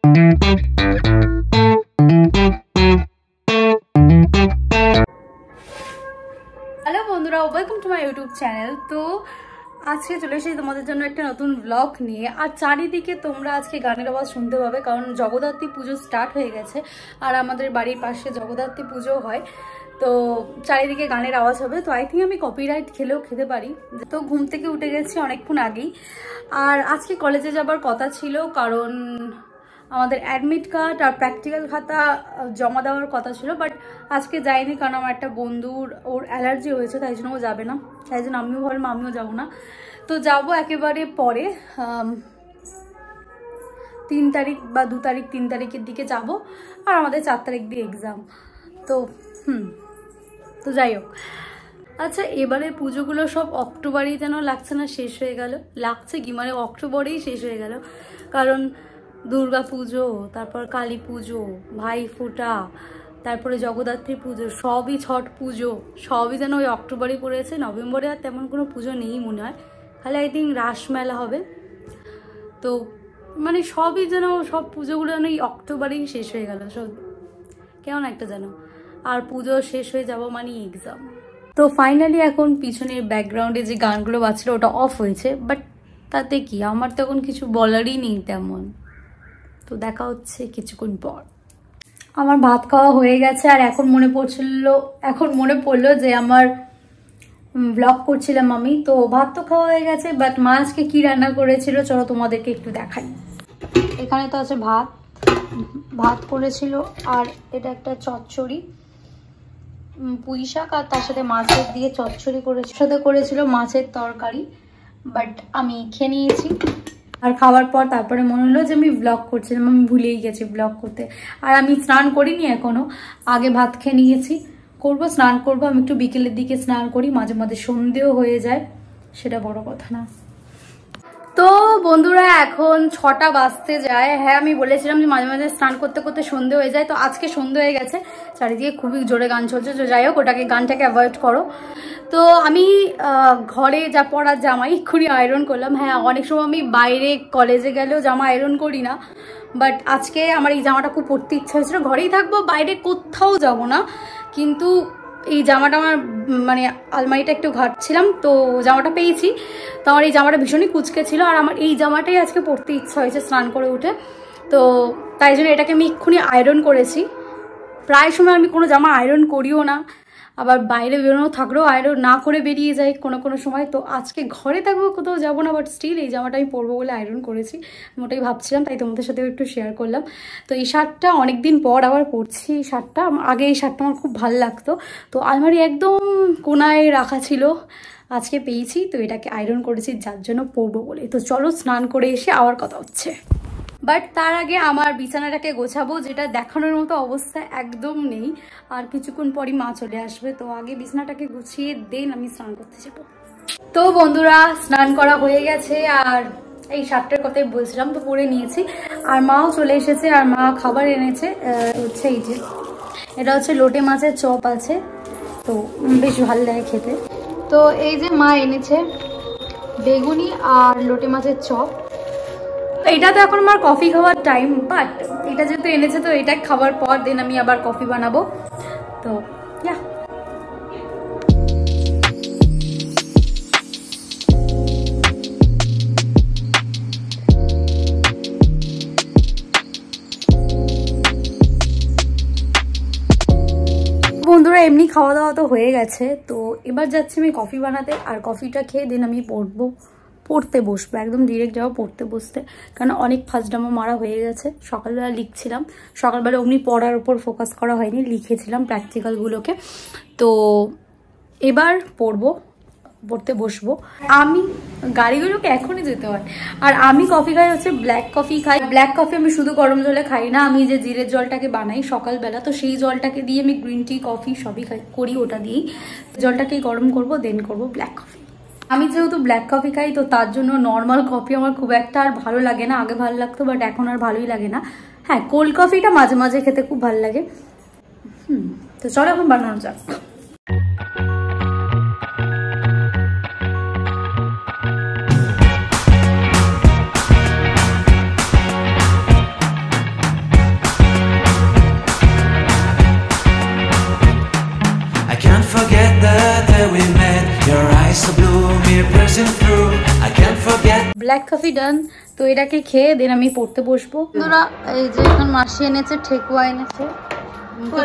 Hello বন্ধুরা, welcome to my YouTube channel. তো আজকে চলে এসেছি তোমাদের জন্য একটা নতুন ব্লগ নিয়ে। আর চারিদিকে তোমরা আজকে গানের আওয়াজ শুনতে পাবে, কারণ জগদ্ধাত্রী পুজো স্টার্ট হয়ে গেছে আর আমাদের বাড়ির পাশে জগদ্ধাত্রী পুজো হয়। তো চারিদিকে গানের আওয়াজ হবে। তো আই থিঙ্ক আমি কপিরাইট খেলেও খেতে পারি। তো ঘুম থেকে উঠে গেছি অনেকক্ষণ আগেই। আর আজকে কলেজে যাবার কথা ছিল, কারণ আমাদের অ্যাডমিট কার্ড আর প্র্যাকটিক্যাল খাতা জমা দেওয়ার কথা ছিল, বাট আজকে যাইনি, কারণ আমার একটা বন্ধুর ওর অ্যালার্জি হয়েছে, তাই জন্য ও যাবে না। তাই জন্য আমিও ভাবলাম আমিও যাবো না। তো যাব একেবারে পরে, 3 তারিখ বা 2 তারিখ, 3 তারিখের দিকে যাব। আর আমাদের 4 তারিখ দিয়ে এক্সাম। তো তো যাই হোক। আচ্ছা, এবারে পুজোগুলো সব অক্টোবরেই যেন লাগছে না শেষ হয়ে গেল, লাগছে কি মানে অক্টোবরেই শেষ হয়ে গেল। কারণ দুর্গা পুজো, তারপর কালী পুজো, ভাইফোঁটা, তারপরে জগদ্ধাত্রী পুজো, সবই ছট পুজো, সবই যেন ওই অক্টোবরেই পড়েছে। নভেম্বরে আর তেমন কোনো পুজো নেই মনে হয়, খালি আই থিঙ্ক রাসমেলা হবে। তো মানে সবই যেন, সব পুজোগুলো যেন এই অক্টোবরেই শেষ হয়ে গেল সব, কেমন একটা যেন। আর পুজো শেষ হয়ে যাব মানে এক্সাম। তো ফাইনালি এখন পিছনের ব্যাকগ্রাউন্ডে যে গানগুলো বাজছিল ওটা অফ হয়েছে, বাট তাতে কি, আমার তখন কিছু বলারই নেই তেমন। তো দেখা হচ্ছে কিছুক্ষণ পর। আমার ভাত খাওয়া হয়ে গেছে, আর এখন মনে পড়লো যে আমার ব্লগ করছিলাম আমি। তো ভাত তো খাওয়া হয়ে গেছে, বাট মা আজকে কি রান্না করেছিল চলো তোমাদেরকে একটু দেখাই। এখানে তো আছে ভাত করেছিল, আর এটা একটা চচ্চড়ি, পুঁই শাক, আর তার সাথে মাছের দিয়ে চচ্চড়ি করেছিল মাছের তরকারি। বাট আমি খেয়ে নিয়েছি। আর খাওয়ার পর তারপরে মনে হলো যে আমি ব্লগ করছিলাম, আমি ভুলেই গেছি ব্লগ করতে। আর আমি স্নান করিনি এখনো, আগে ভাত খেয়ে নিয়েছি। স্নান করবো আমি একটু বিকেলের দিকে স্নান করি, মাঝে মাঝে সন্ধেও হয়ে যায়, সেটা বড় কথা না। তো বন্ধুরা এখন 6টা বাজতে যায়। হ্যাঁ, আমি বলেছিলাম যে মাঝে মাঝে স্নান করতে করতে সন্ধে হয়ে যায়। তো আজকে সন্ধে হয়ে গেছে, চারিদিকে খুবই জোরে গান চলছে। তো যাই হোক, গানটাকে অ্যাভয়েড করো। তো আমি ঘরে যা পরার জামা এক্ষুনি আয়রন করলাম। হ্যাঁ, অনেক সময় আমি বাইরে কলেজে গেলেও জামা আয়রন করি না, বাট আজকে আমার এই জামাটা খুব পরতে ইচ্ছা হয়েছিল। ঘরেই থাকবো, বাইরে কোথাও যাব না, কিন্তু এই জামাটা আমার মানে আলমারিটা একটু ঘাটছিলাম, তো জামাটা পেয়েছি। তো আমার এই জামাটা ভীষণই কুচকে ছিল, আর আমার এই জামাটাই আজকে পরতে ইচ্ছা হয়েছে স্নান করে উঠে। তো তাই জন্য এটাকে আমি এক্ষুনি আয়রন করেছি। প্রায় সময় আমি কোনো জামা আয়রন করিও না, আবার বাইরে বেরোনো থাকলেও আয়রন না করে বেরিয়ে যাই কোনো সময়। তো আজকে ঘরে থাকবো, কোথাও যাবো না, বাট স্টিল এই জামাটা আমি পরবো বলে আয়রন করেছি। আমি ওটাই ভাবছিলাম, তাই তোমাদের সাথেও একটু শেয়ার করলাম। তো এই শার্টটা অনেকদিন পর আবার পরছি। এই শার্টটা আগে এই শার্টটা আমার খুব ভালো লাগতো, তো আলমারি একদম কোনায় রাখা ছিল, আজকে পেয়েছি। তো এটাকে আয়রন করেছি যার জন্য পরবো বলে। তো চলো স্নান করে এসে আবার কথা হচ্ছে। বাট তার আগে আমার বিছানাটাকে গোছাবো, যেটা দেখানোর মতো অবস্থা একদম নেই। আর কিছুক্ষণ পরই মা চলে আসবে, তো আগে বিছানাটাকে গুছিয়ে দেন আমি স্নান করতে যাবো। তো বন্ধুরা, স্নান করা হয়ে গেছে, আর এই শার্টটার কথাই বলছিলাম, তো পরে নিয়েছি। আর মাও চলে এসেছে, আর মা খাবার এনেছে, হচ্ছে এই যে এটা হচ্ছে লোটে মাছের চপ আছে, তো বেশ ভালো লাগে খেতে। তো এই যে মা এনেছে বেগুনি আর লোটে মাছের চপ। এটা তো এখন আমার কফি খাওয়ার টাইম, বাট এটা যেহেতু এনেছে তো এটা খাওয়ার পর দেন আমি আবার কফি বানাবো। তো বন্ধুরা, এমনি খাওয়া দাওয়া তো হয়ে গেছে। তো এবার যাচ্ছি আমি কফি বানাতে, আর কফিটা খেয়ে দেন আমি পড়তে বসবো, একদম ডিরেক্ট যাবো পড়তে বসতে। কারণ অনেক ফাজলামো মারা হয়ে গেছে। সকালবেলা লিখছিলাম, সকালবেলা অমনি পড়ার উপর ফোকাস করা হয়নি, লিখেছিলাম প্র্যাকটিক্যালগুলোকে। তো এবার পড়তে বসবো। আমি গাড়িগুলোকে এখনই যেতে হয়। আর আমি কফি খাই হচ্ছে ব্ল্যাক কফি খাই। ব্ল্যাক কফি আমি শুধু গরম জলে খাই না, আমি যে জিরের জলটাকে বানাই সকালবেলা, তো সেই জলটাকে দিয়ে আমি গ্রিন টি কফি সবই করি, ওটা দিয়েই জলটাকেই গরম করবো, দেন করবো ব্ল্যাক কফি। আমি যেহেতু ব্ল্যাক কফি খাই, তো তার জন্য নর্মাল কফি আমার খুব একটা আর ভালো লাগে না। আগে ভালো লাগতো, বাট এখন আর ভালোই লাগে না। হ্যাঁ, কোল্ড কফিটা মাঝে মাঝে খেতে খুব ভালো লাগে। তো চলো এখন বানানো যাক। ব্ল্যাক কফি ডান। তো এটাকে খেয়ে দেন আমি পড়তে বসবো। বন্ধুরা এই যে এখন মাসি এনেছে, ঠেকুয়া এনেছে,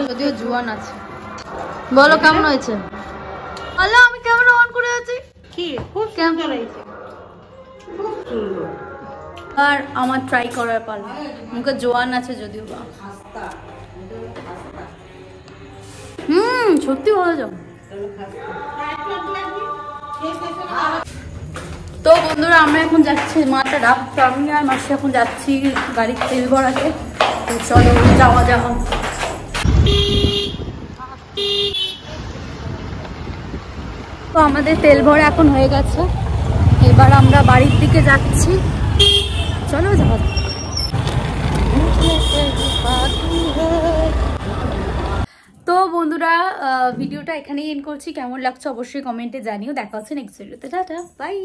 যদিও জুয়ান আছে। বলো কেমন হয়েছে? বলো, আমি ক্যামেরা অন করে আছি। কি খুব কেমন হয়েছে? আর আমার ট্রাই করার পালা। মুখে জোয়ান আছে যদিও বা। সত্যি ভালো যাও। তো বন্ধুরা আমরা এখন যাচ্ছি, মাটা ডাকতো, আমি আর মাসি এখন যাচ্ছি গাড়ির তেল ভরাতে। তো চলো যাওয়া যাওয়া। তো আমাদের তেল ভরা এখন হয়ে গেছে, এবার আমরা বাড়ির দিকে যাচ্ছি। চলো যাওয়া যাক। তো বন্ধুরা ভিডিওটা এখানেই এন্ড করছি। কেমন লাগছে অবশ্যই কমেন্টে জানিও। দেখা হচ্ছে নেক্সট ভিডিওতে। Tata bye.